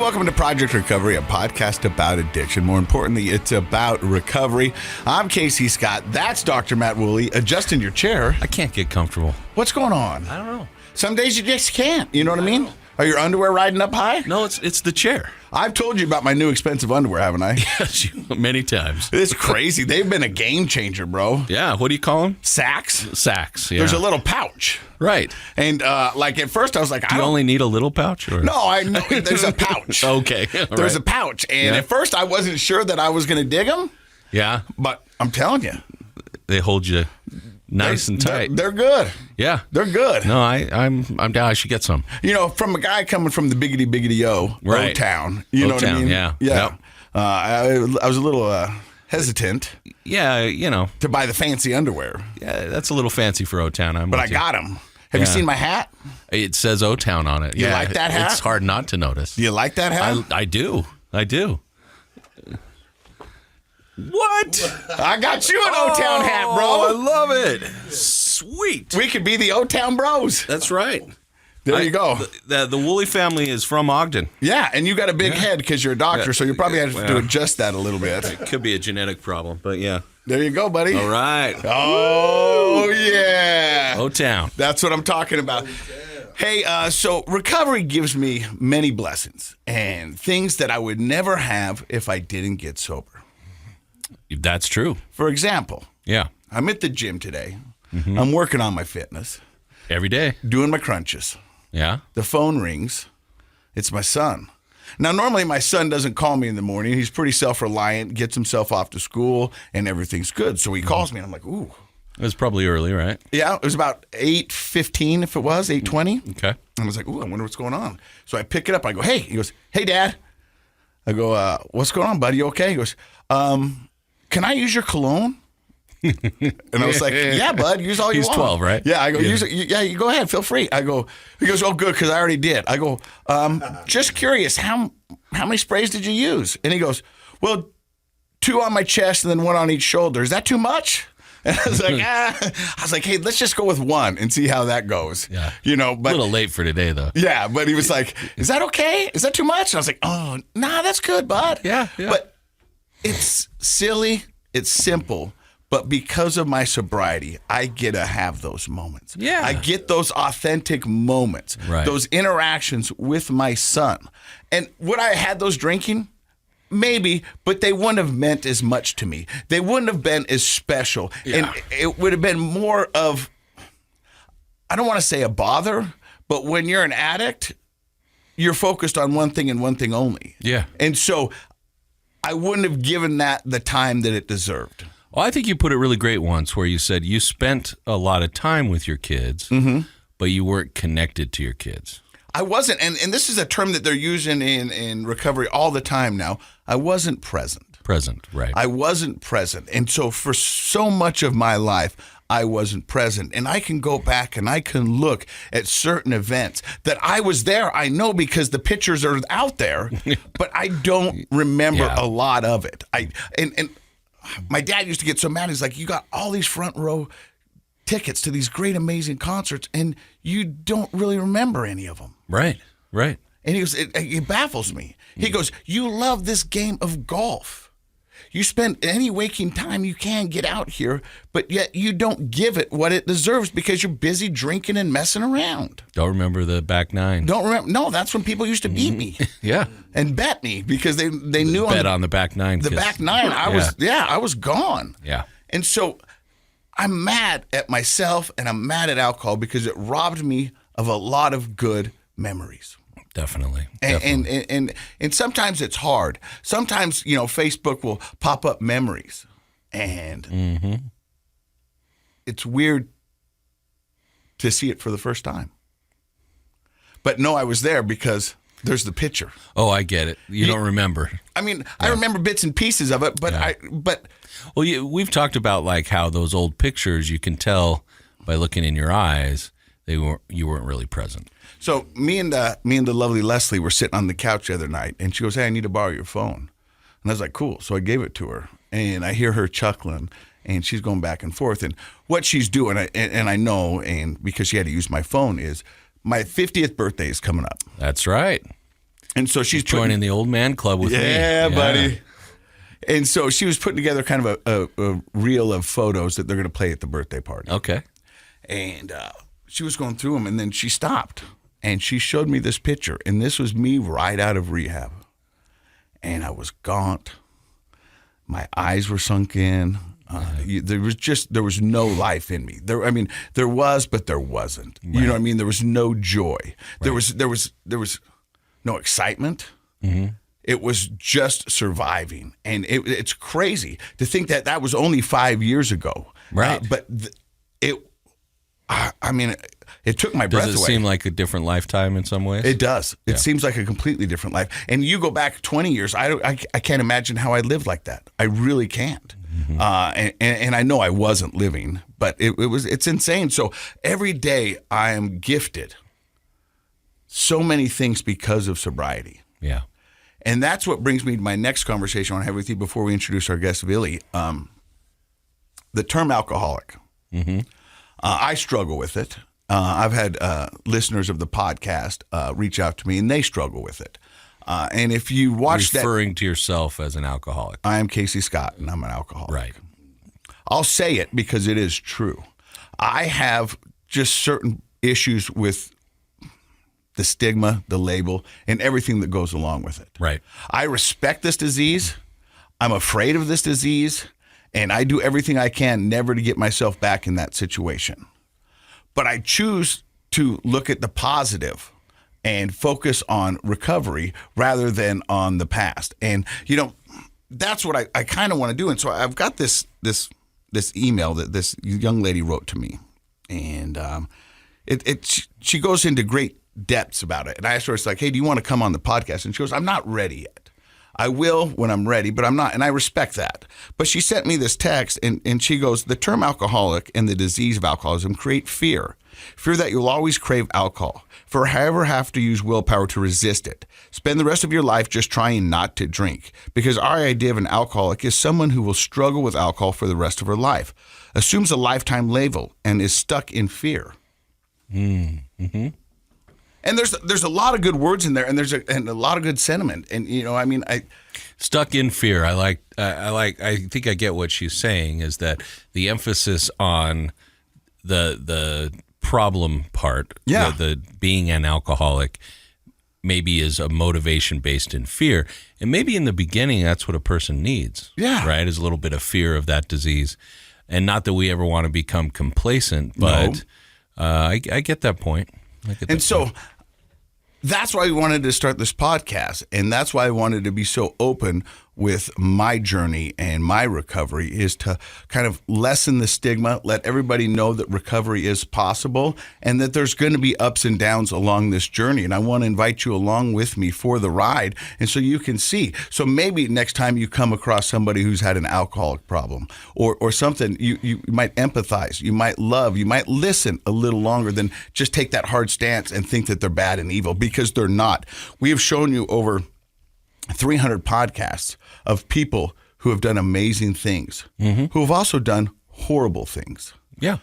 welcome to Project Recovery, a podcast about addiction. More importantly, it's about recovery. I'm Casey Scott. That's Dr. Matt Woolley. Adjusting your chair. I can't get comfortable. What's going on? I don't know. Some days you just can't. You know what I mean? Are your underwear riding up high? No, it's the chair. I've told you about my new expensive underwear, haven't I? Yes, many times. It's crazy. They've been a game changer, bro. Yeah, what do you call them? Sacks. Sacks, yeah. There's a little pouch. Right. And like at first I was like, Do you only need a little pouch? Or? No, I know there's a pouch. Okay. There's a pouch. And at first I wasn't sure that I was going to dig them. Yeah. But I'm telling you. They hold you nice and tight. They're good. Yeah. They're good. No, I'm down. I should get some. You know, from a guy coming from the biggity-biggity-o, right. O-Town. You know what I mean? Yeah. Yeah. Yep. I was a little hesitant. Yeah, you know. To buy the fancy underwear. Yeah, that's a little fancy for O-Town. But I got them. Have you seen my hat? It says O-Town on it. You like that hat? It's hard not to notice. Do you like that hat? I do. What? I got you an O-Town hat, bro. I love it. Sweet. We could be the O-Town bros. That's right. There you go. The Woolley family is from Ogden. Yeah, and you got a big head because you're a doctor, so you probably have to adjust that a little bit. It could be a genetic problem, but yeah. There you go, buddy. All right. Oh, yeah. O-Town. That's what I'm talking about. Hey, so recovery gives me many blessings and things that I would never have if I didn't get sober. That's true. For example, yeah, I'm at the gym today. Mm-hmm. I'm working on my fitness. Every day. Doing my crunches. Yeah. The phone rings. It's my son. Now, normally my son doesn't call me in the morning. He's pretty self-reliant, gets himself off to school, and everything's good. So he calls me, and I'm like, ooh. It was probably early, right? Yeah, it was about 8:15 if it was, 8:20. Okay. And I was like, ooh, I wonder what's going on. So I pick it up. I go, hey. He goes, hey, Dad. I go, what's going on, buddy? You okay? He goes, can I use your cologne? And I was like, yeah, bud, use all you want. He's 12, right? Yeah, I go, use it. Yeah, you go ahead, feel free. I go, he goes, oh, good, because I already did. I go, just curious, how many sprays did you use? And he goes, well, 2 on my chest and then 1 on each shoulder. Is that too much? And I was like, I was like, hey, let's just go with 1 and see how that goes. Yeah. You know, but a little late for today, though. Yeah, but he was like, is that okay? Is that too much? And I was like, oh, nah, that's good, bud. Yeah. But it's silly, it's simple, but because of my sobriety, I get to have those moments. Yeah. I get those authentic moments, right. Those interactions with my son. And would I have had those drinking? Maybe, but they wouldn't have meant as much to me. They wouldn't have been as special. Yeah. And it would have been more of, I don't want to say a bother, but when you're an addict, you're focused on one thing and one thing only. Yeah. And so I wouldn't have given that the time that it deserved. Well, I think you put it really great once where you said you spent a lot of time with your kids, but you weren't connected to your kids. I wasn't, and this is a term that they're using in recovery all the time now. I wasn't present. Present, right. I wasn't present. And so for so much of my life, I wasn't present. And I can go back and I can look at certain events that I was there, I know, because the pictures are out there, but I don't remember a lot of it. And my dad used to get so mad. He's like, you got all these front row tickets to these great, amazing concerts, and you don't really remember any of them. Right. And he goes, it baffles me. He goes, you love this game of golf. You spend any waking time you can get out here, but yet you don't give it what it deserves because you're busy drinking and messing around. Don't remember the back 9. Don't remember? No, that's when people used to beat me. Yeah. And bet me because they knew on the back 9. The back 9, I was gone. Yeah. And so I'm mad at myself and I'm mad at alcohol because it robbed me of a lot of good memories. Definitely. And sometimes it's hard. Sometimes, Facebook will pop up memories and it's weird to see it for the first time. But no, I was there because there's the picture. Oh, I get it. You don't remember. I mean, I remember bits and pieces of it, but Well, we've talked about like how those old pictures, you can tell by looking in your eyes, you weren't really present. So me and the lovely Leslie were sitting on the couch the other night, and she goes, "Hey, I need to borrow your phone." And I was like, "Cool." So I gave it to her, and I hear her chuckling, and she's going back and forth. And what she's doing, and I know, and because she had to use my phone, is my 50th birthday is coming up. That's right. And so she's joining the old man club with me. Yeah, buddy. And so she was putting together kind of a reel of photos that they're going to play at the birthday party. Okay. And she was going through them, and then she stopped. And she showed me this picture. And this was me right out of rehab. And I was gaunt. My eyes were sunk in. There was no life in me. There was, but there wasn't. Right. You know what I mean? There was no joy. Right. There was no excitement. Mm-hmm. It was just surviving, and it's crazy to think that was only 5 years ago. Right, it took my breath away. Does it seem like a different lifetime in some ways? It does. It seems like a completely different life. And you go back 20 years, I can't imagine how I lived like that. I really can't. Mm-hmm. And I know I wasn't living, but it's insane. So every day I am gifted so many things because of sobriety. Yeah. And that's what brings me to my next conversation I want to have with you before we introduce our guest, Vili. The term alcoholic. Mm-hmm. I struggle with it. I've had listeners of the podcast reach out to me, and they struggle with it. And if you watch referring to yourself as an alcoholic. I am Casey Scott, and I'm an alcoholic. Right. I'll say it because it is true. I have just certain issues with the stigma, the label, and everything that goes along with it. Right. I respect this disease. I'm afraid of this disease, and I do everything I can never to get myself back in that situation. But I choose to look at the positive and focus on recovery rather than on the past. And, that's what I kind of want to do. And so I've got this email that this young lady wrote to me. And she goes into great depths about it. And I asked her, it's like, hey, do you want to come on the podcast? And she goes, I'm not ready yet. I will when I'm ready, but I'm not. And I respect that. But she sent me this text, and she goes, the term alcoholic and the disease of alcoholism create fear that you'll always crave alcohol, forever have to use willpower to resist it. Spend the rest of your life just trying not to drink, because our idea of an alcoholic is someone who will struggle with alcohol for the rest of her life, assumes a lifetime label, and is stuck in fear. Mm-hmm. And there's a lot of good words in there, and there's a lot of good sentiment. And I stuck in fear. I think I get what she's saying, is that the emphasis on the problem part, the being an alcoholic, maybe is a motivation based in fear, and maybe in the beginning that's what a person needs. Yeah, right, is a little bit of fear of that disease, and not that we ever want to become complacent, but I get that point. So that's why we wanted to start this podcast, and that's why I wanted to be so open with my journey and my recovery, is to kind of lessen the stigma, let everybody know that recovery is possible and that there's going to be ups and downs along this journey. And I want to invite you along with me for the ride, and so you can see. So maybe next time you come across somebody who's had an alcoholic problem or something, you might empathize, you might love, you might listen a little longer than just take that hard stance and think that they're bad and evil, because they're not. We have shown you over 300 podcasts of people who have done amazing things, who have also done horrible things. Yeah.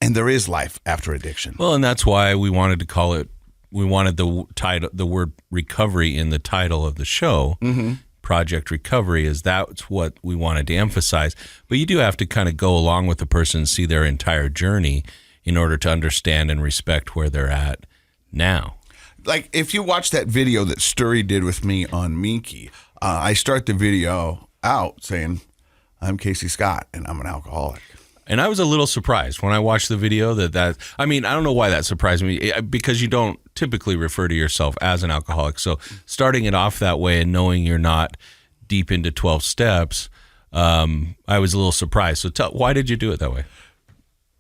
And there is life after addiction. Well, and that's why we wanted to call it, we wanted the word recovery in the title of the show. Mm-hmm. Project Recovery, is that's what we wanted to emphasize. But you do have to kind of go along with the person and see their entire journey in order to understand and respect where they're at now. Like, if you watch that video that Sturry did with me on Minky, I start the video out saying, I'm Casey Scott, and I'm an alcoholic. And I was a little surprised when I watched the video I don't know why that surprised me, because you don't typically refer to yourself as an alcoholic. So starting it off that way and knowing you're not deep into 12 steps, I was a little surprised. So why did you do it that way?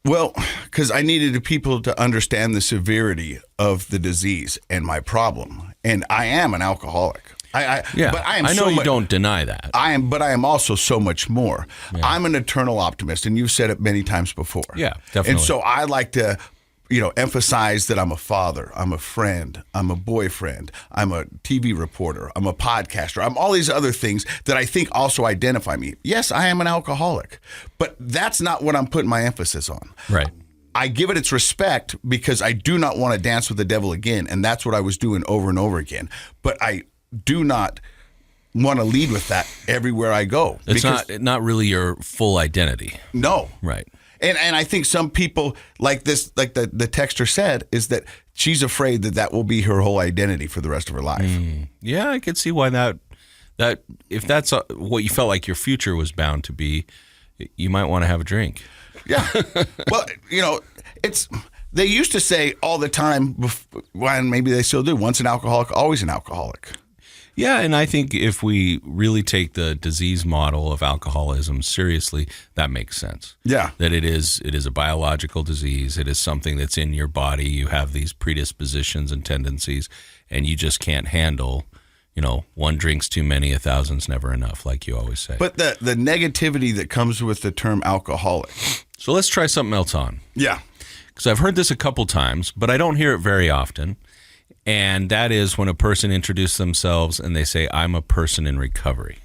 Well, because I needed people to understand the severity of the disease and my problem. And I am an alcoholic. But I know you don't deny that. But I am also so much more. Yeah. I'm an eternal optimist, and you've said it many times before. Yeah, definitely. And so I like to, emphasize that I'm a father, I'm a friend, I'm a boyfriend, I'm a TV reporter, I'm a podcaster, I'm all these other things that I think also identify me. Yes, I am an alcoholic, but that's not what I'm putting my emphasis on. Right. I give it its respect because I do not want to dance with the devil again. And that's what I was doing over and over again. But I do not want to lead with that everywhere I go. It's not really your full identity. No. Right. And I think some people like this, like the texter said, is that she's afraid that will be her whole identity for the rest of her life. Yeah, I could see why that if that's what you felt like your future was bound to be, you might want to have a drink. Yeah. Well, they used to say all the time, and maybe they still do, once an alcoholic, always an alcoholic. Yeah, and I think if we really take the disease model of alcoholism seriously, that makes sense. Yeah. That it is a biological disease. It is something that's in your body. You have these predispositions and tendencies, and you just can't handle, one drink's too many, 1,000's never enough, like you always say. But the negativity that comes with the term alcoholic. So let's try something else on. Yeah. Because I've heard this a couple times, but I don't hear it very often. And that is when a person introduces themselves and they say, I'm a person in recovery.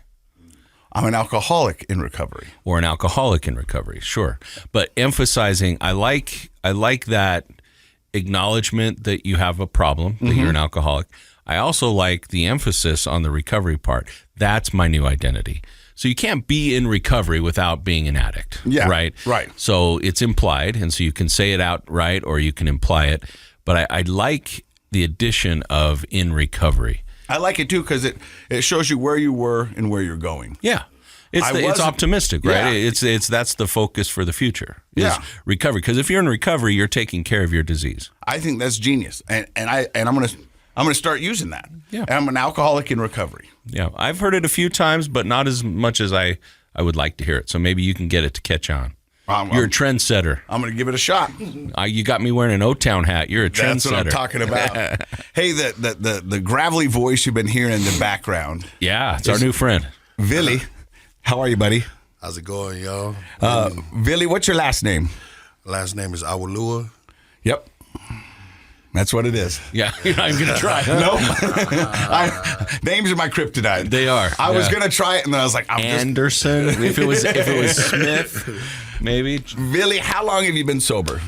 I'm an alcoholic in recovery. Or an alcoholic in recovery, sure. But emphasizing, I like that acknowledgement that you have a problem, that you're an alcoholic. I also like the emphasis on the recovery part. That's my new identity. So you can't be in recovery without being an addict, right? Right. So it's implied, and so you can say it outright or you can imply it. But I like the addition of in recovery. I like it too because it shows you where you were and where you're going. Yeah. It's optimistic, right? Yeah. That's the focus for the future. Yeah. Recovery. Because if you're in recovery, you're taking care of your disease. I think that's genius. And I'm gonna start using that. Yeah. And I'm an alcoholic in recovery. Yeah. I've heard it a few times, but not as much as I would like to hear it. So maybe you can get it to catch on. You're a trendsetter. I'm going to give it a shot. You got me wearing an O-Town hat. You're a trendsetter. That's what I'm talking about. Hey, the gravelly voice you've been hearing in the background. Yeah, it's our new friend. Vili. How are you, buddy? How's it going, y'all? Vili, what's your last name? Last name is Auelua. Yep. That's what it is. Yeah, you're not even going to try. No. Names are my kryptonite. They are. I was going to try it, and then I was like, Anderson. If it was Smith, maybe. Vili, how long have you been sober?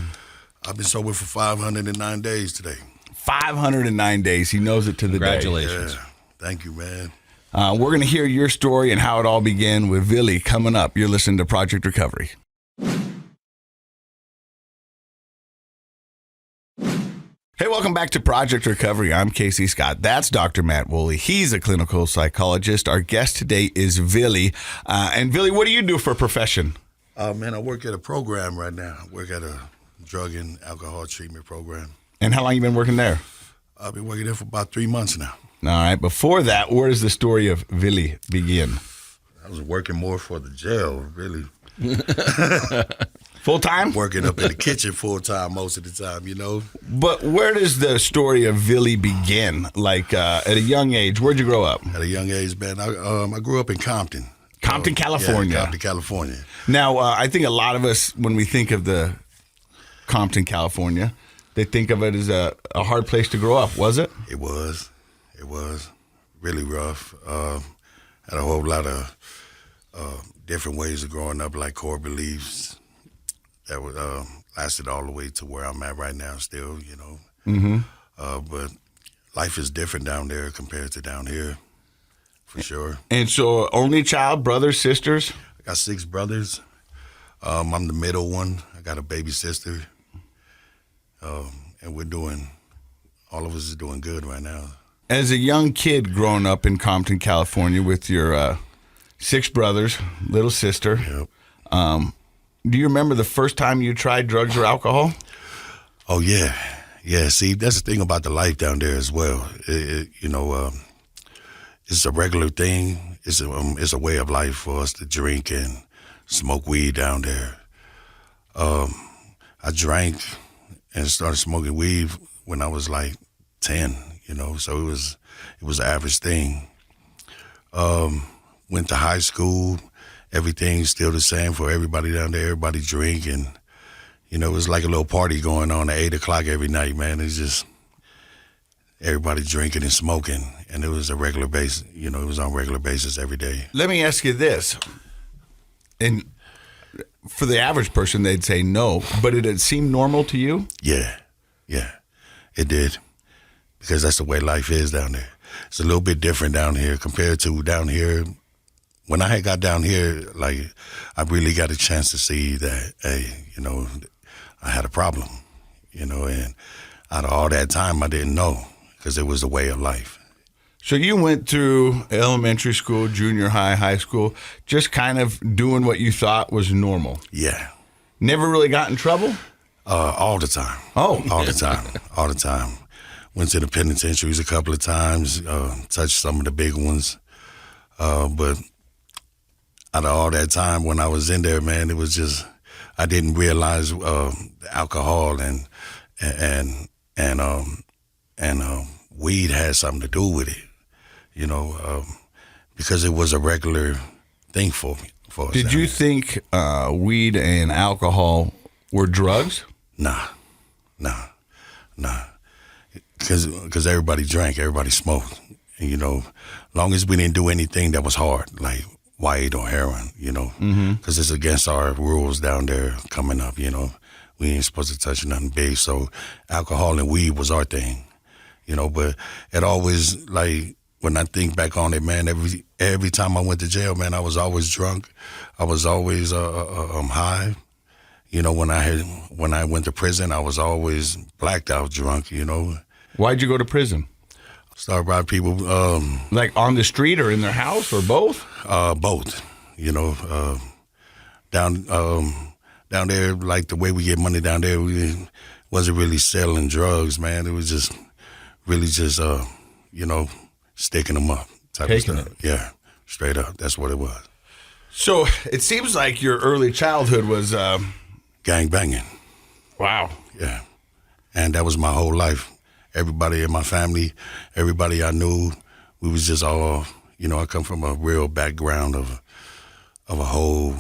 I've been sober for 509 days today. 509 days. He knows it to the Congratulations. Yeah. Thank you, man. We're going to hear your story and how it all began with Vili coming up. You're listening to Project Recovery. Hey, welcome back to Project Recovery. I'm Casey Scott. That's Dr. Matt Woolley. He's a clinical psychologist. Our guest today is Vili. And Vili, what do you do for a profession? Man, I work at a program right now. I work at a drug and alcohol treatment program. And how long you been working there? I've been working there for about 3 months now. All right. Before that, where does the story of Vili begin? I was working more for the jail, really. Full time? Working up in the kitchen full time most of the time, But where does the story of Vili begin? Like at a young age, where'd you grow up? At a young age, man, I grew up in Compton. Compton, California. Yeah, Compton, California. Now, I think a lot of us, when we think of the Compton, California, they think of it as a hard place to grow up. Was it? It was. It was really rough. Had a whole lot of different ways of growing up, like core beliefs that would lasted all the way to where I'm at right now still, Mm-hmm. But life is different down there compared to down here, for sure. And so only child, brothers, sisters? I got 6 brothers. I'm the middle one. I got a baby sister. And all of us is doing good right now. As a young kid growing up in Compton, California with your 6 brothers, little sister, Yep. Do you remember the first time you tried drugs or alcohol? Oh, yeah. Yeah, see, that's the thing about the life down there as well. It's a regular thing. It's a way of life for us to drink and smoke weed down there. I drank and started smoking weed when I was like 10, so it was an average thing. Went to high school. Everything's still the same for everybody down there. Everybody drink, and it was like a little party going on at 8 o'clock every night, man. It's just everybody drinking and smoking, and it was a regular basis. It was on a regular basis every day. Let me ask you this. And for the average person, they'd say no, but did it seem normal to you? Yeah, it did, because that's the way life is down there. It's a little bit different down here compared to down here. When I had got down here, like, I really got a chance to see that, hey, you know, I had a problem, you know, and out of all that time, I didn't know, because it was the way of life. So you went through elementary school, junior high, high school, just kind of doing what you thought was normal. Yeah. Never really got in trouble? All the time. Oh. All the time. All the time. Went to the penitentiaries a couple of times, touched some of the big ones. But out of all that time when I was in there, man, it was just, I didn't realize alcohol and weed had something to do with it, you know, because it was a regular thing for us. Did you think weed and alcohol were drugs? Nah. Because everybody drank, everybody smoked. And, you know, long as we didn't do anything that was hard, like weed or heroin, you know, because it's against our rules down there coming up, you know. We ain't supposed to touch nothing big. So alcohol and weed was our thing, you know. But it always, like, when I think back on it, man, every time I went to jail, man, I was always drunk. I was always high. You know, when I went to prison, I was always blacked out drunk, you know. Why'd you go to prison? Started robbing people. Like on the street or in their house or both? Both, you know. Down there, like the way we get money down there, we wasn't really selling drugs, man. It was just really just, you know, sticking them up type Taking of stuff. it. Yeah, straight up. That's what it was. So it seems like your early childhood was... Gang banging. Wow. Yeah. And that was my whole life. Everybody in my family, everybody I knew, we was just all, you know, I come from a real background of a whole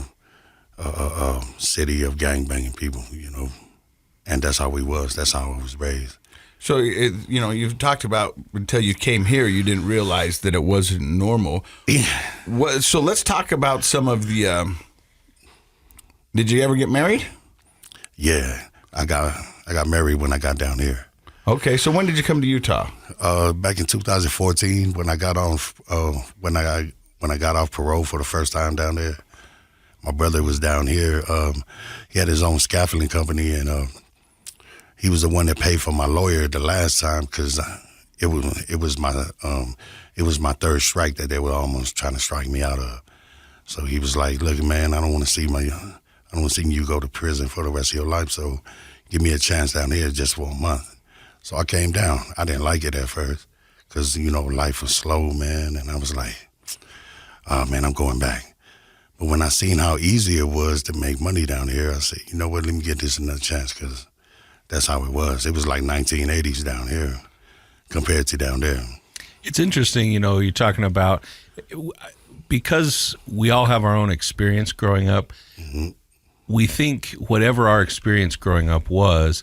city of gang banging people, you know. And that's how we was. That's how I was raised. So, you know, you've talked about until you came here, you didn't realize that it wasn't normal. Yeah. So let's talk about some of the... Did you ever get married? Yeah, I got married when I got down here. Okay, so when did you come to Utah? Back in 2014, when I got off when I got off parole for the first time down there. My brother was down here. He had his own scaffolding company, and he was the one that paid for my lawyer the last time, because it was my third strike that they were almost trying to strike me out of. So he was like, "Look, man, I don't want to see you go to prison for the rest of your life, so give me a chance down here just for a month." So I came down. I didn't like it at first because, you know, life was slow, man, and I was like, "Oh, man, I'm going back." But when I seen how easy it was to make money down here, I said, you know what, let me get this another chance, because that's how it was. It was like 1980s down here compared to down there. It's interesting, you know, you're talking about, because we all have our own experience growing up, we think whatever our experience growing up was,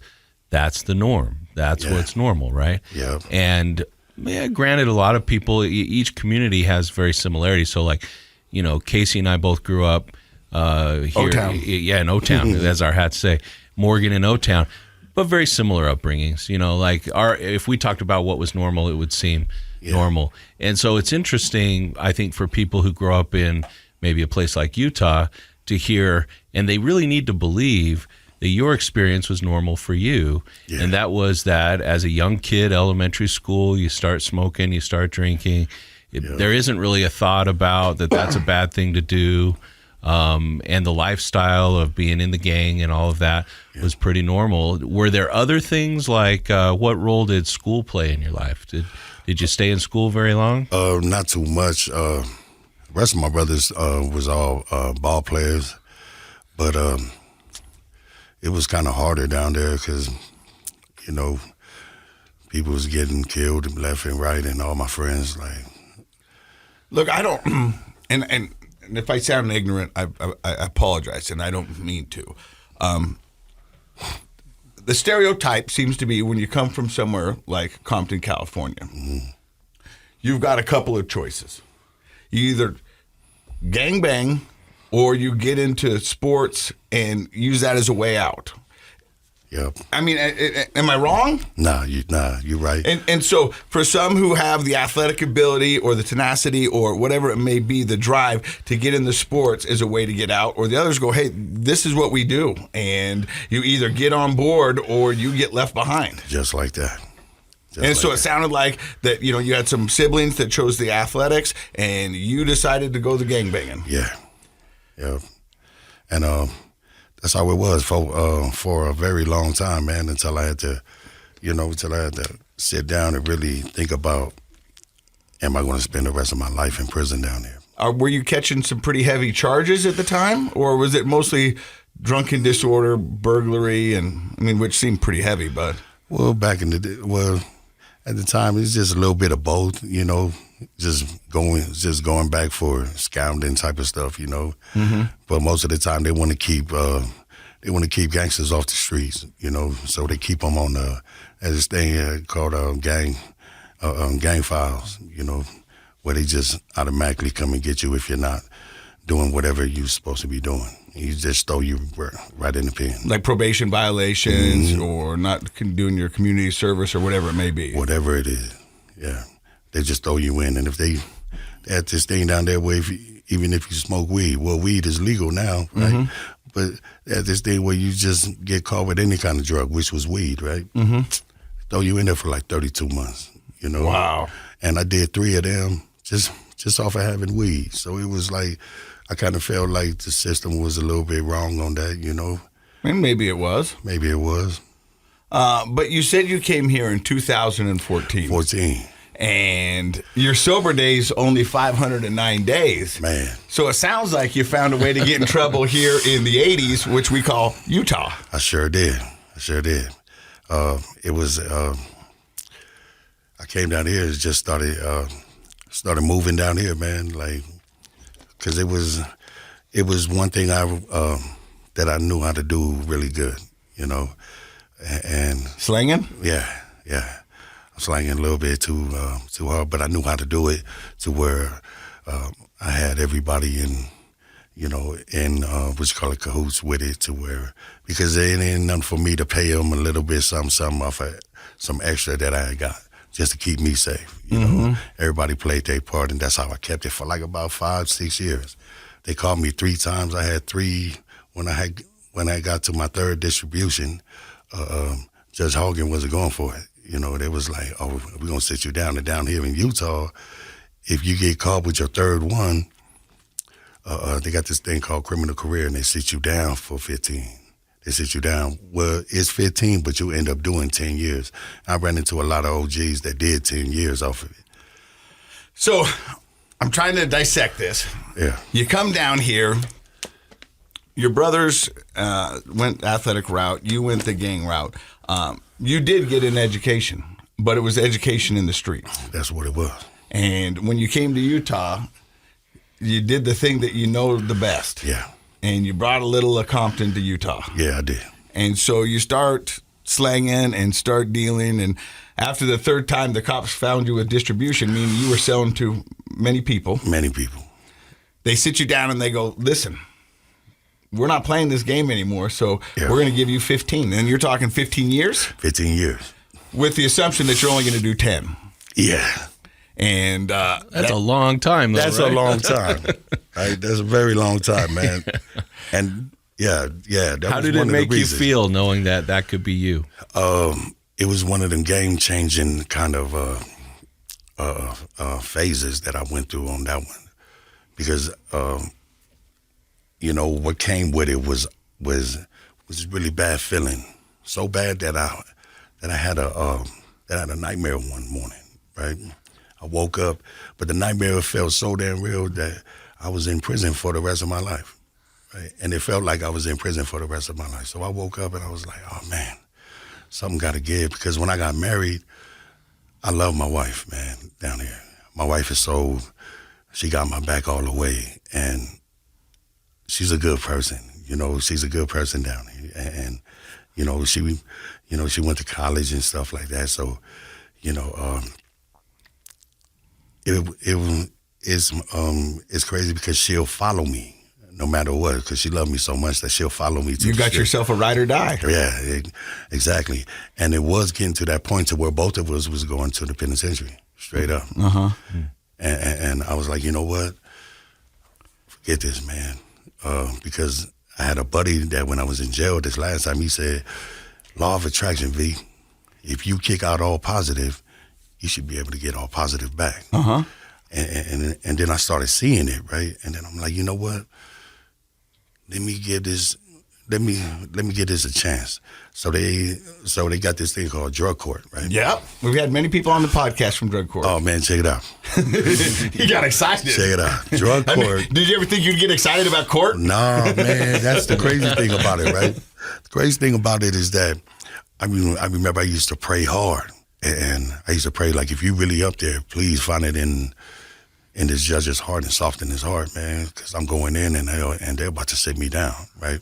that's the norm. That's what's normal, right? Yeah. And granted, a lot of people, each community has very similarities. So, like, you know, Casey and I both grew up here. O-Town. Yeah, in O-Town, as our hats say. Morgan and O-Town, but very similar upbringings. You know, like if we talked about what was normal, it would seem normal. And so it's interesting, I think, for people who grow up in maybe a place like Utah to hear, and they really need to believe that your experience was normal for you. Yeah. And that was that as a young kid, elementary school, you start smoking, you start drinking. There isn't really a thought about that that's a bad thing to do. And the lifestyle of being in the gang and all of that was pretty normal. Were there other things, like what role did school play in your life? Did you stay in school very long? Not too much. The rest of my brothers was all ball players. But it was kind of harder down there because, you know, people was getting killed left and right, and all my friends, like... Look, I don't... And if I sound ignorant, I apologize, and I don't mean to. The stereotype seems to be when you come from somewhere like Compton, California, you've got a couple of choices. You either gangbang or you get into sports and use that as a way out. Yep. I mean, am I wrong? Nah, you're right. And so for some who have the athletic ability or the tenacity or whatever it may be, the drive to get into sports is a way to get out, or the others go, hey, this is what we do. And you either get on board or you get left behind. Just like that. So it sounded like that, you had some siblings that chose the athletics and you decided to go the gangbanging. Yeah. And that's how it was for a very long time, man, until I had to sit down and really think about, am I going to spend the rest of my life in prison down there? Were you catching some pretty heavy charges at the time, or was it mostly drunken disorder, burglary, which seemed pretty heavy, but... Well, at the time, it's just a little bit of both, just going back for scouting type of stuff, Mm-hmm. But most of the time, they want to keep gangsters off the streets, so they keep them on there's this thing called gang files, where they just automatically come and get you if you're not doing whatever you're supposed to be doing. You just throw you right in the pen. Like probation violations or not doing your community service or whatever it may be. Whatever it is, yeah. They just throw you in. And if they had this thing down there where even if you smoke weed, well, weed is legal now, right? Mm-hmm. But they had this thing where you just get caught with any kind of drug, which was weed, right? Mm-hmm. Throw you in there for like 32 months, Wow. And I did 3 of them just off of having weed. So it was like, I kind of felt like the system was a little bit wrong on that, And maybe it was. Maybe it was. But you said you came here in 2014. 14. And your sober days only 509 days. Man. So it sounds like you found a way to get in trouble here in the 80s, which we call Utah. I sure did. It was, I came down here and just started moving down here, man, like, because it was one thing that I knew how to do really good, and Slanging? Yeah. I'm slanging a little bit too hard, but I knew how to do it to where I had everybody in what you call it, cahoots with it, to where, because it ain't nothing for me to pay them a little bit, something off of some extra that I got, just to keep me safe. Everybody played their part, and that's how I kept it for like about 5-6 years. They called me 3 times. I had 3 when I got to my 3rd distribution. Judge Hogan wasn't going for it. They was like, "Oh, we're gonna sit you down." And down here in Utah, if you get caught with your 3rd one, they got this thing called criminal career, and they sit you down for 15. They sit you down. Well, it's 15, but you end up doing 10 years. I ran into a lot of OGs that did 10 years off of it. So I'm trying to dissect this. Yeah. You come down here. Your brothers went athletic route. You went the gang route. You did get an education, but it was education in the streets. That's what it was. And when you came to Utah, you did the thing that you know the best. Yeah. And you brought a little of Compton to Utah. Yeah, I did. And so you start slanging and start dealing. And after the 3rd time, the cops found you with distribution, meaning you were selling to many people. Many people. They sit you down and they go, listen, we're not playing this game anymore, so we're going to give you 15. And you're talking 15 years? 15 years. With the assumption that you're only going to do 10. Yeah. And that's a long time, though, That's right? a long time. Right? That's a very long time, man. And yeah. How did it make you feel knowing that could be you? It was one of them game-changing kind of phases that I went through on that one, because what came with it was a really bad feeling, so bad that I had a nightmare one morning. Right, I woke up, but the nightmare felt so damn real that I was in prison for the rest of my life. Right, and it felt like I was in prison for the rest of my life. So I woke up and I was like, oh man, something got to give, because when I got married, I love my wife, man, down here. My wife is she got my back all the way, and she's a good person. She's a good person down here, and she went to college and stuff like that. So, it's crazy because she'll follow me no matter what, because she loved me so much that she'll follow me to You the got street. yourself a ride or die. Yeah, exactly. And it was getting to that point to where both of us was going to the penitentiary, straight up. Uh-huh. And I was like, you know what? Forget this, man. Because I had a buddy that when I was in jail this last time, he said, law of attraction, V, if you kick out all positive, you should be able to get all positive back. Uh-huh. And then I started seeing it, right? And then I'm like, you know what? Let me give this a chance. So they got this thing called drug court, right? Yep. We've had many people on the podcast from drug court. Oh man, check it out. You got excited. Check it out. Drug court. I mean, did you ever think you'd get excited about court? No, man, that's the crazy thing about it, right? The crazy thing about it is that I remember I used to pray hard. And I used to pray, like, if you really up there, please find it in this judge's heart and soften his heart, man, because I'm going in and they're about to sit me down, right?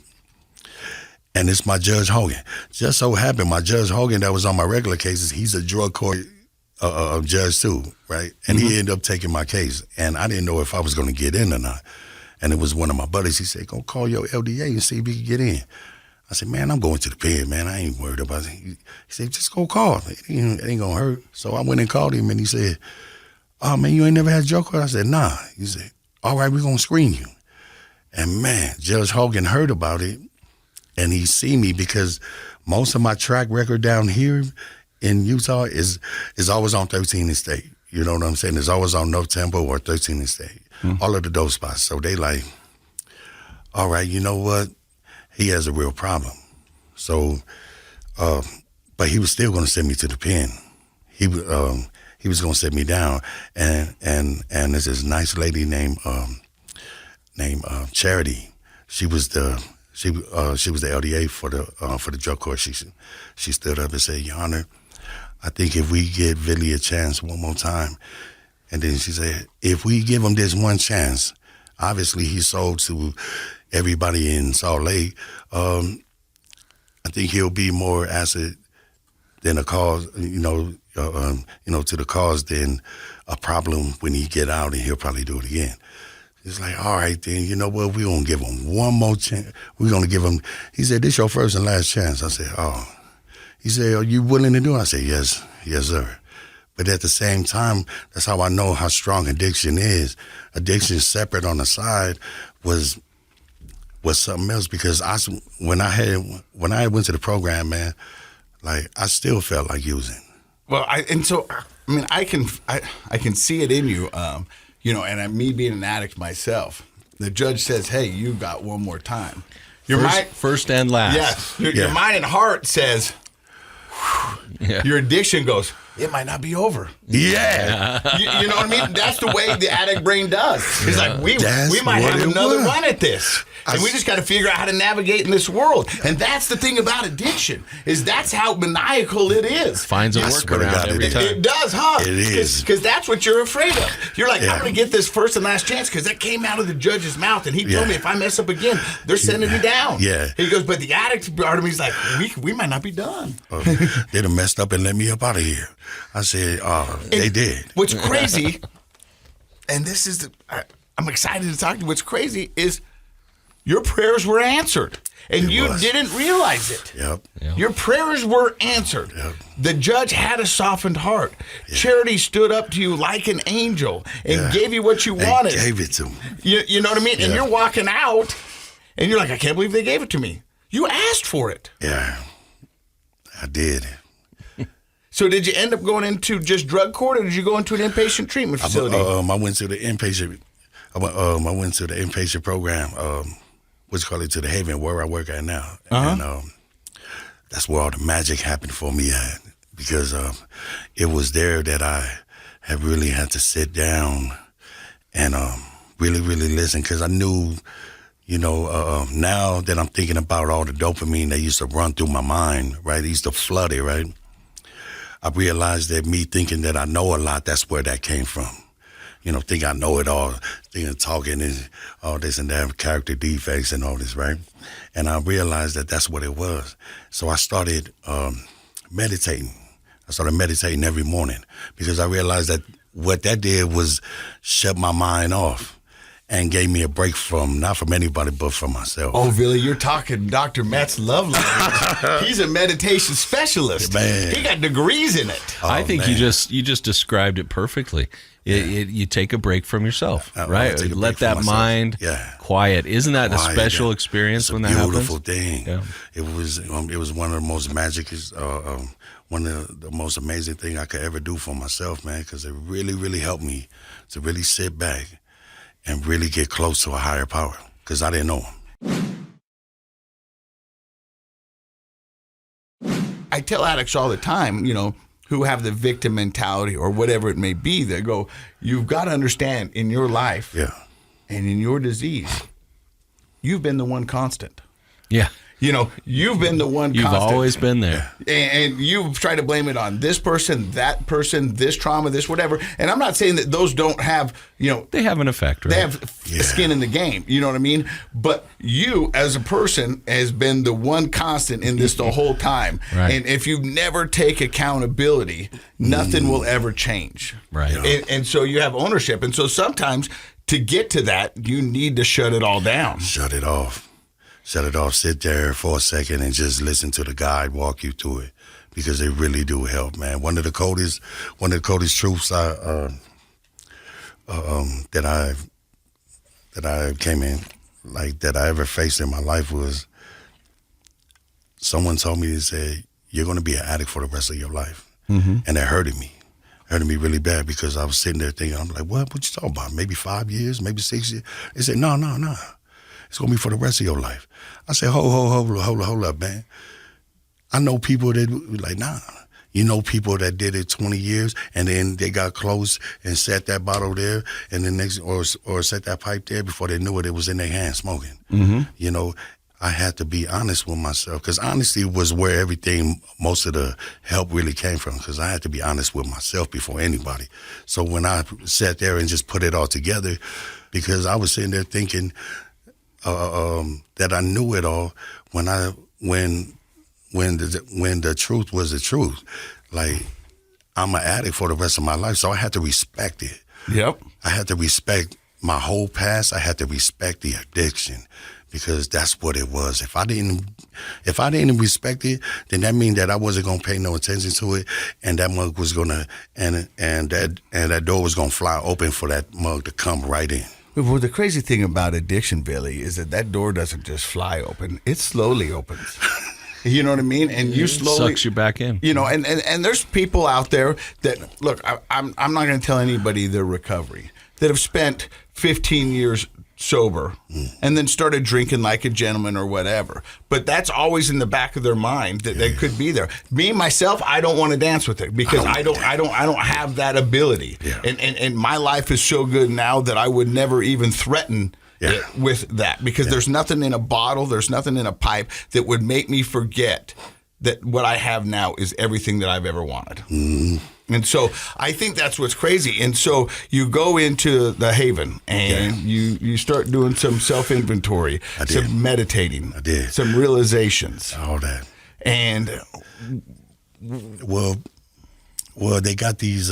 And it's my Judge Hogan. Just so happened, my Judge Hogan that was on my regular cases, he's a drug court judge too, right? And he ended up taking my case. And I didn't know if I was going to get in or not. And it was one of my buddies. He said, go call your LDA and see if you can get in. I said, man, I'm going to the pen, man. I ain't worried about it. He said, just go call. It ain't going to hurt. So I went and called him, and he said, oh, man, you ain't never had drug court? I said, nah. He said, all right, we're going to screen you. And, man, Judge Hogan heard about it, and he see me because most of my track record down here in Utah is always on 13th and State. You know what I'm saying? It's always on North Temple or 13th and State. All of the dope spots. So they like, all right, you know what? He has a real problem. So, but he was still going to send me to the pen. He was going to sit me down, and there's this nice lady named Charity. She was the LDA for the drug court. She stood up and said, Your Honor, I think if we give Vili a chance one more time, and then she said, if we give him this one chance, obviously he sold to everybody in Salt Lake, I think he'll be more asset than a cause, to the cause than a problem when he get out, and he'll probably do it again. It's like, all right, then, you know what? We're going to give him one more chance. We're going to give him, he said, this your first and last chance. I said, oh. He said, are you willing to do it? I said, yes, sir. But at the same time, that's how I know how strong addiction is. Addiction separate on the side was something else, because when I went to the program, man, like I still felt like using. Well, I can see it in you, and me being an addict myself. The judge says, "Hey, you got one more time." First and last. Yes, your mind and heart says. Your addiction goes, it might not be over. Yeah. You know what I mean? That's the way the addict brain does. It's like, we might have another run at this. And we just got to figure out how to navigate in this world. And that's the thing about addiction, is that's how maniacal it is. Finds a workaround every time. It does, huh? It is. Because that's what you're afraid of. You're like, I'm going to get this first and last chance, because that came out of the judge's mouth. And he told me if I mess up again, they're sending me down. Yeah. He goes, but the addict part of me is like, we might not be done. They done messed up and let me up out of here. I said, they did. What's crazy, and this is, I'm excited to talk to you. What's crazy is your prayers were answered, and you didn't realize it. Yep. Your prayers were answered. Yep. The judge had a softened heart. Yeah. Charity stood up to you like an angel and gave you what you wanted. Gave it to me. You know what I mean? Yeah. And you're walking out, and you're like, I can't believe they gave it to me. You asked for it. Yeah, I did. So did you end up going into just drug court, or did you go into an inpatient treatment facility? I went to the inpatient. I went to the inpatient program, what's called it, to the Haven, where I work at now. And that's where all the magic happened for me at, because it was there that I have really had to sit down and really, really listen, because I knew, now that I'm thinking about all the dopamine that used to run through my mind, right? It used to flood it, right? I realized that me thinking that I know a lot, that's where that came from. Think I know it all, thinking talking and all this and that, character defects and all this, right? And I realized that that's what it was. So I started meditating. I started meditating every morning, because I realized that what that did was shut my mind off. and gave me a break from, not from anybody, but from myself. Oh, Vili, you're talking Dr. Matt's love language. He's a meditation specialist. Man. He got degrees in it. I think you just described it perfectly. You take a break from yourself, right? Let that mind quiet. Isn't that a special experience when that happens? Beautiful thing. Yeah. It was one of the most magic, one of the most amazing thing I could ever do for myself, man, because it really, really helped me to really sit back and really get close to a higher power, because I didn't know him. I tell addicts all the time, who have the victim mentality or whatever it may be, they go, you've got to understand in your life and in your disease, you've been the one constant. Yeah. You've been the one You've constant. always been there. And you've tried to blame it on this person, that person, this trauma, this whatever. And I'm not saying that those don't have, they have an effect, right? They have skin in the game. You know what I mean? But you, as a person, has been the one constant in this the whole time. Right. And if you never take accountability, nothing will ever change. Right. And so you have ownership. And so sometimes to get to that, you need to shut it all down. Shut it off. Sit there for a second and just listen to the guide walk you through it, because they really do help, man. One of the coldest truths that I came in, like, that I ever faced in my life was someone told me to say, you're going to be an addict for the rest of your life. Mm-hmm. And that hurted me really bad, because I was sitting there thinking, I'm like, what you talking about? Maybe 5 years, maybe 6 years? They said, no. It's going to be for the rest of your life. I said, hold up, man. I know people that were like, nah. You know people that did it 20 years and then they got close and set that bottle there and then or set that pipe there before they knew it was in their hand smoking. Mm-hmm. I had to be honest with myself, because honesty was where most of the help really came from, because I had to be honest with myself before anybody. So when I sat there and just put it all together, because I was sitting there thinking, that I knew it all when the truth was the truth. Like, I'm an addict for the rest of my life, so I had to respect it. Yep. I had to respect my whole past. I had to respect the addiction, because that's what it was. If I didn't respect it, then that means that I wasn't gonna pay no attention to it, and that mug was gonna and that door was gonna fly open for that mug to come right in. Well, the crazy thing about addiction, Vili, is that door doesn't just fly open. It slowly opens. You know what I mean? And you slowly... sucks you back in. And there's people out there that, look, I'm not going to tell anybody their recovery, that have spent 15 years sober and then started drinking like a gentleman or whatever. But that's always in the back of their mind that they could be there. Me, myself, I don't want to dance with it, because I don't have that ability. Yeah. And my life is so good now that I would never even threaten it with that, because there's nothing in a bottle, there's nothing in a pipe that would make me forget that what I have now is everything that I've ever wanted. Mm-hmm. And so I think that's what's crazy. And so you go into the Haven and you start doing some self-inventory, some meditating, some realizations. All that. And well, they got these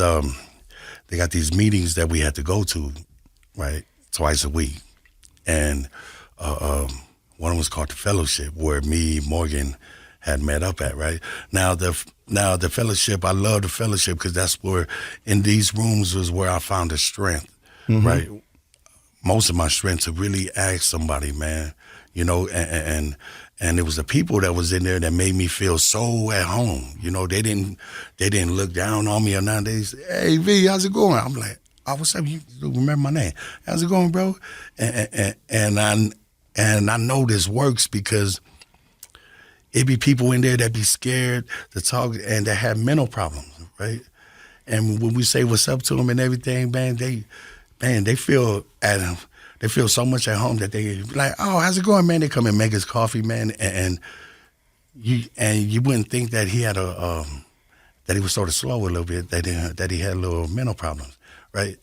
meetings that we had to go to, right, twice a week. And one of them was called the Fellowship, where me, Morgan, had met up at, right? Now the Fellowship, I love the Fellowship, because that's where, in these rooms, was where I found the strength, right? Most of my strength to really ask somebody, man, and it was the people that was in there that made me feel so at home. They didn't look down on me or nothing. They said, hey, V, how's it going? I'm like, oh, what's up? You remember my name? How's it going, bro? And I know this works, because it be people in there that be scared to talk and that have mental problems, right? And when we say what's up to them and everything, man, they feel they feel so much at home that they like, oh, how's it going, man? They come and make us coffee, man, and you wouldn't think that he had that he was sort of slow a little bit, that he had little mental problems, right?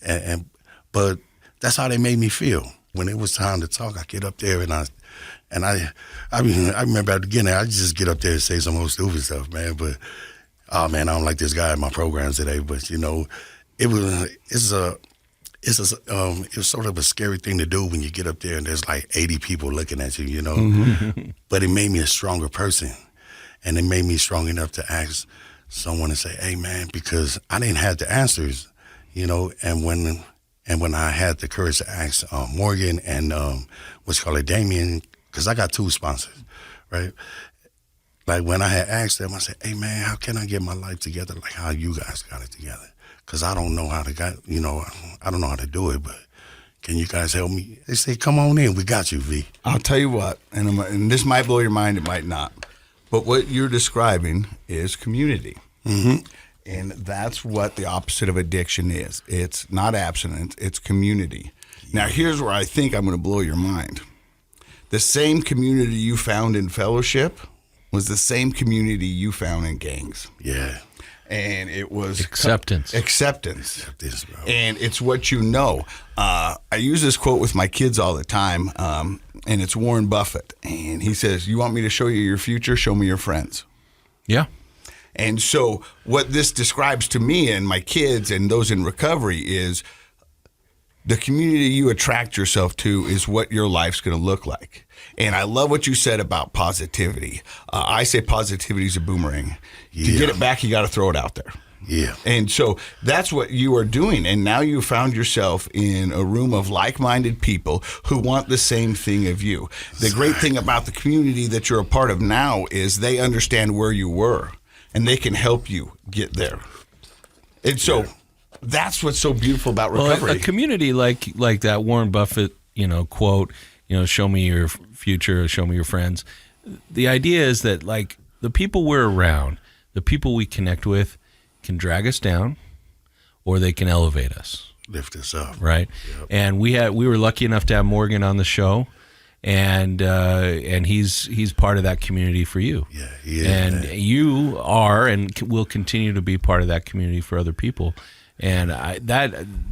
But that's how they made me feel. When it was time to talk, I get up there and I remember at the beginning, I just get up there and say some old stupid stuff, man. But, oh man, I don't like this guy in my programs today. But it's it's sort of a scary thing to do when you get up there and there's like 80 people looking at you, you know. But it made me a stronger person, and it made me strong enough to ask someone to say, "Hey, man," because I didn't have the answers, you know. And when I had the courage to ask Morgan and what's called Damien, because I got 2 sponsors, right? Like when I had asked them, I said, "Hey, man, how can I get my life together like how you guys got it together? Because I don't know how to I don't know how to do it, but can you guys help me?" They say, "Come on in, we got you, V." I'll tell you what, and this might blow your mind, it might not, but what you're describing is community. Mm-hmm. And that's what the opposite of addiction is. It's not abstinence, it's community. Now, here's where I think I'm going to blow your mind. The same community you found in fellowship was the same community you found in gangs. Yeah. And it was acceptance. Acceptance. Acceptance, bro. And it's what you know. I use this quote with my kids all the time, and it's Warren Buffett. And he says, "You want me to show you your future? Show me your friends." Yeah. And so what this describes to me and my kids and those in recovery is the community you attract yourself to is what your life's going to look like. And I love what you said about positivity. I say positivity is a boomerang. To get it back, you got to throw it out there. Yeah. And so that's what you are doing. And now you found yourself in a room of like-minded people who want the same thing of you. The great thing about the community that you're a part of now is they understand where you were, and they can help you get there. And so that's what's so beautiful about recovery. Well, a community like that Warren Buffett, quote, show me your future, show me your friends. The idea is that like the people we're around, the people we connect with can drag us down or they can elevate us. Lift us up. Right. Yep. And we were lucky enough to have Morgan on the show. And he's part of that community for you. Yeah, he is, and man. You are and will continue to be part of that community for other people. And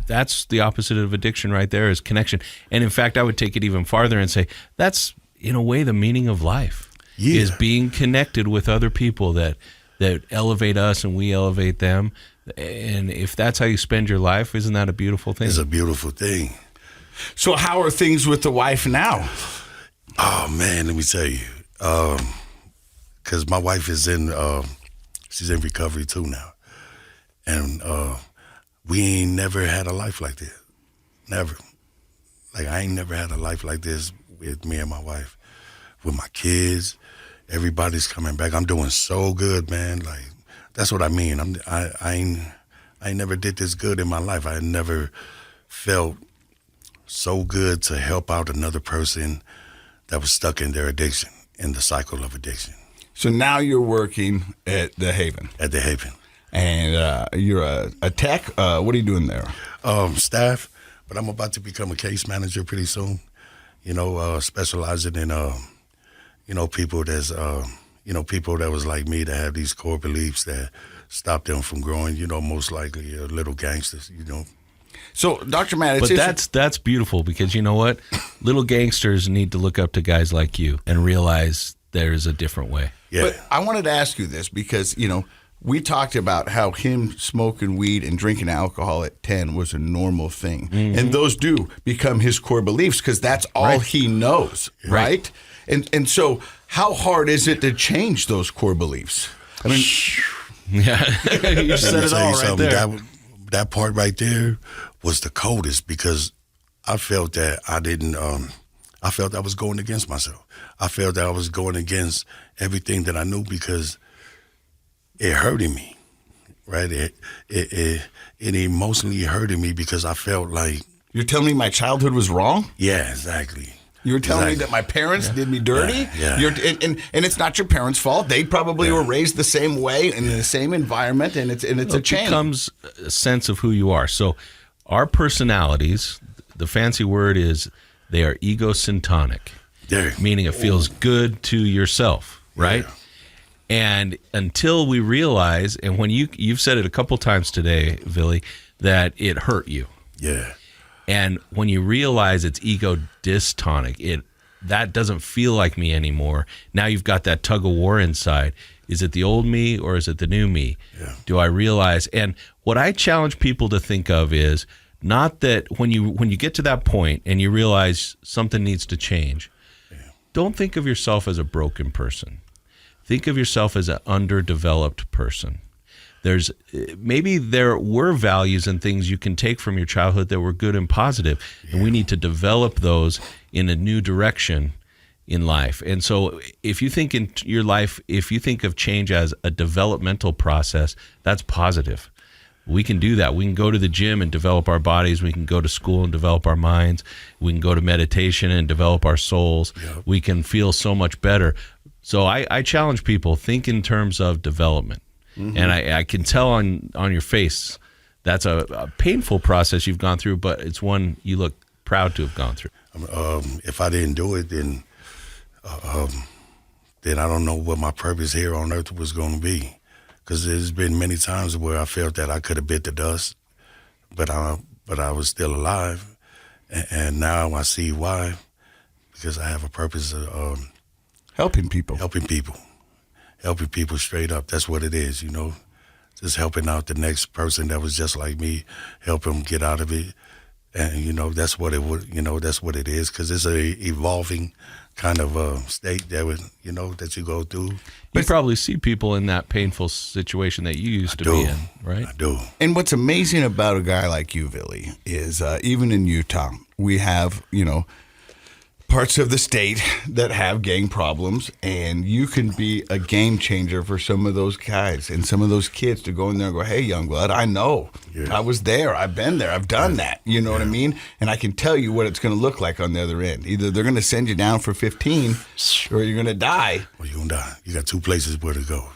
that's the opposite of addiction right there, is connection. And in fact, I would take it even farther and say that's in a way the meaning of life is being connected with other people that elevate us and we elevate them. And if that's how you spend your life, isn't that a beautiful thing? It's a beautiful thing. So how are things with the wife now? Oh, man, let me tell you. Because my wife is she's in recovery too now. And we ain't never had a life like this. Never. Like, I ain't never had a life like this with me and my wife. With my kids, everybody's coming back. I'm doing so good, man. Like, that's what I mean. I ain't never did this good in my life. I never felt so good to help out another person that was stuck in their addiction, in the cycle of addiction. So now you're working at the Haven. At the Haven. And you're a tech. What are you doing there? Staff, but I'm about to become a case manager pretty soon. Specializing in people that's people that was like me, that have these core beliefs that stop them from growing. Most likely little gangsters. So, Dr. Matt, that's beautiful, because you know what? Little gangsters need to look up to guys like you and realize there's a different way. Yeah. But I wanted to ask you this because, we talked about how him smoking weed and drinking alcohol at 10 was a normal thing. Mm-hmm. And those do become his core beliefs because that's all he knows, right? And so how hard is it to change those core beliefs? I mean, you said it all right there. That part right there was the coldest, because I felt that I felt I was going against myself. I felt that I was going against everything that I knew, because it hurted me, right? It emotionally hurted me, because I felt like... You're telling me my childhood was wrong? Yeah, exactly. You're telling me that my parents did me dirty? Yeah. And it's not your parents' fault. They probably were raised the same way in the same environment, and it's a chain. It becomes a sense of who you are. So our personalities, the fancy word is they are egosyntonic, meaning it feels good to yourself, right? Yeah. And until we realize, and when you've said it a couple times today, Vili, that it hurt you. Yeah. And when you realize it's ego dystonic, that doesn't feel like me anymore. Now you've got that tug of war inside. Is it the old me or is it the new me? Yeah. Do I realize? And what I challenge people to think of is, Not that when you get to that point and you realize something needs to change, don't think of yourself as a broken person. Think of yourself as an underdeveloped person. Maybe there were values and things you can take from your childhood that were good and positive, and we need to develop those in a new direction in life. And so if you think in your life, if you think of change as a developmental process, that's positive. We can do that. We can go to the gym and develop our bodies. We can go to school and develop our minds. We can go to meditation and develop our souls. Yep. We can feel so much better. So I challenge people, think in terms of development. Mm-hmm. And I can tell on your face that's a painful process you've gone through, but it's one you look proud to have gone through. If I didn't do it, then I don't know what my purpose here on earth was going to be. Because there's been many times where I felt that I could have bit the dust, but I was still alive. And now I see why, because I have a purpose of helping people. Helping people straight up. That's what it is, just helping out the next person that was just like me, help them get out of it. And, that's what it would, that's what it is, because it's a evolving kind of state that you go through. You probably see people in that painful situation that you used to be in, right? I do. And what's amazing about a guy like you, Vili, is even in Utah, we have, parts of the state that have gang problems, and you can be a game changer for some of those guys and some of those kids to go in there and go, hey, young blood, I know. Yeah. I was there. I've been there. I've done that. You know what I mean? And I can tell you what it's going to look like on the other end. Either they're going to send you down for 15 or you're going to die. Well, you're going to die. You got two places where to go.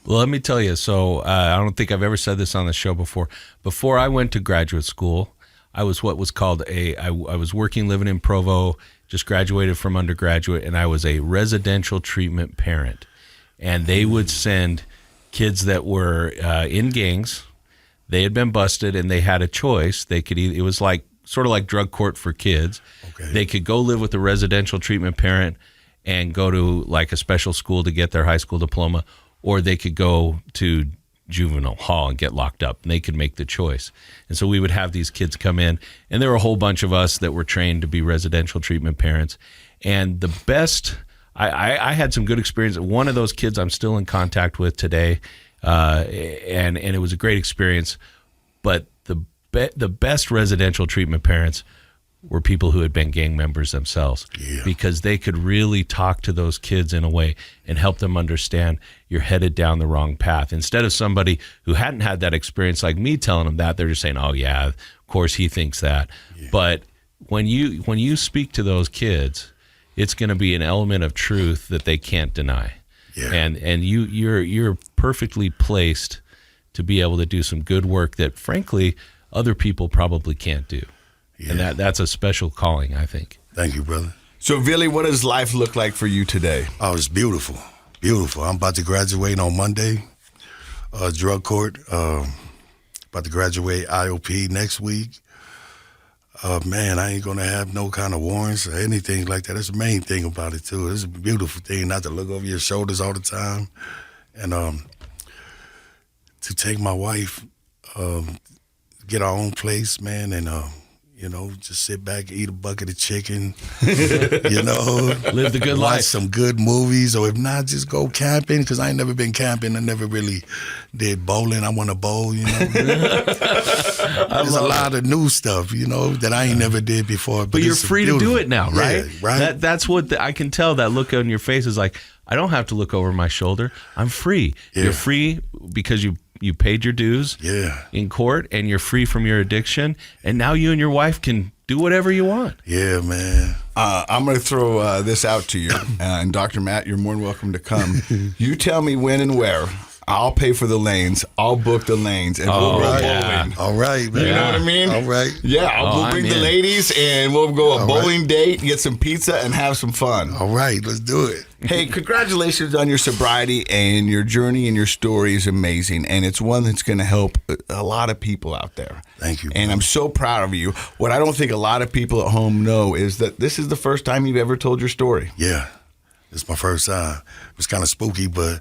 Well, let me tell you. So I don't think I've ever said this on the show before. Before I went to graduate school, I was what was called I was working, living in Provo, just graduated from undergraduate, and I was a residential treatment parent. And they would send kids that were in gangs. They had been busted, and they had a choice. They could it was like sort of like drug court for kids. Okay. They could go live with a residential treatment parent and go to like a special school to get their high school diploma, or they could go to juvenile hall and get locked up, and they could make the choice. And so we would have these kids come in, and there were a whole bunch of us that were trained to be residential treatment parents. And the best, I had some good experience. One of those kids I'm still in contact with today, and it was a great experience. But the best residential treatment parents were people who had been gang members themselves, because they could really talk to those kids in a way and help them understand you're headed down the wrong path. Instead of somebody who hadn't had that experience like me telling them that, they're just saying, oh yeah, of course he thinks that. Yeah. But when you speak to those kids, it's going to be an element of truth that they can't deny. Yeah. And you're perfectly placed to be able to do some good work that frankly other people probably can't do. Yeah. And that's a special calling, I think. Thank you, brother. So, Vili, what does life look like for you today? Oh, it's beautiful. Beautiful. I'm about to graduate on Monday, drug court. About to graduate IOP next week. Man, I ain't going to have no kind of warrants or anything like that. That's the main thing about it, too. It's a beautiful thing not to look over your shoulders all the time. And to take my wife, get our own place, man, and just sit back, eat a bucket of chicken, live the good life. Watch some good movies, or if not, just go camping, because I ain't never been camping. I never really did bowling. I want to bowl, There's a lot of new stuff, that I ain't never did before. But you're free to do it now, right? Yeah, right. That's what I can tell. That look on your face is like, I don't have to look over my shoulder. I'm free. Yeah. You're free because you paid your dues in court, and you're free from your addiction, and now you and your wife can do whatever you want. Yeah, man. I'm going to throw this out to you, and Dr. Matt, you're more than welcome to come. You tell me when and where. I'll pay for the lanes. I'll book the lanes, and we'll go bowling. All right, man. You know what I mean? All right. Yeah, we'll bring the ladies, and we'll go a bowling date, get some pizza, and have some fun. All right, let's do it. Hey, congratulations on your sobriety, and your journey and your story is amazing, and it's one that's going to help a lot of people out there. Thank you. And I'm so proud of you. What I don't think a lot of people at home know is that this is the first time you've ever told your story. Yeah, it's my first time. It was kind of spooky, but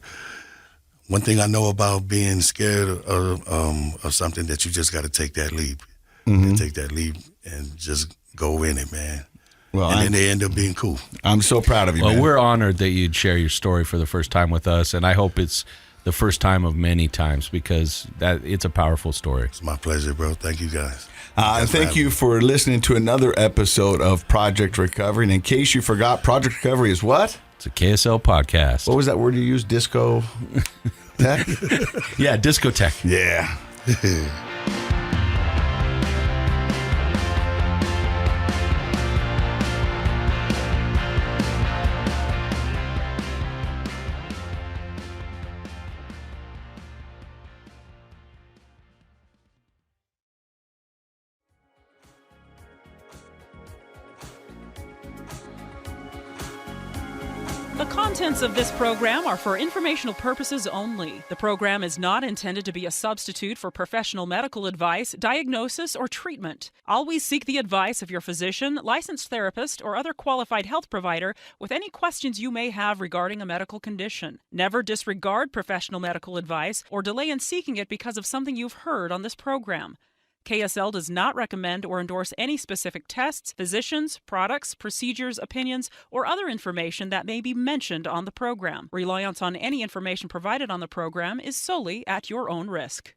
one thing I know about being scared of something, that you just got to take that leap. and take that leap and just go in it, man. Well, and then they end up being cool. I'm so proud of you, well, man. we're honored that you'd share your story for the first time with us, and I hope it's the first time of many times because it's a powerful story. It's my pleasure, bro. Thank you, guys. And thank you for listening to another episode of Project Recovery. And in case you forgot, Project Recovery is what? It's a KSL podcast. What was that word you used? Disco tech? Yeah, discotheque. Yeah. The contents of this program are for informational purposes only. The program is not intended to be a substitute for professional medical advice, diagnosis, or treatment. Always seek the advice of your physician, licensed therapist, or other qualified health provider with any questions you may have regarding a medical condition. Never disregard professional medical advice or delay in seeking it because of something you've heard on this program. KSL does not recommend or endorse any specific tests, physicians, products, procedures, opinions, or other information that may be mentioned on the program. Reliance on any information provided on the program is solely at your own risk.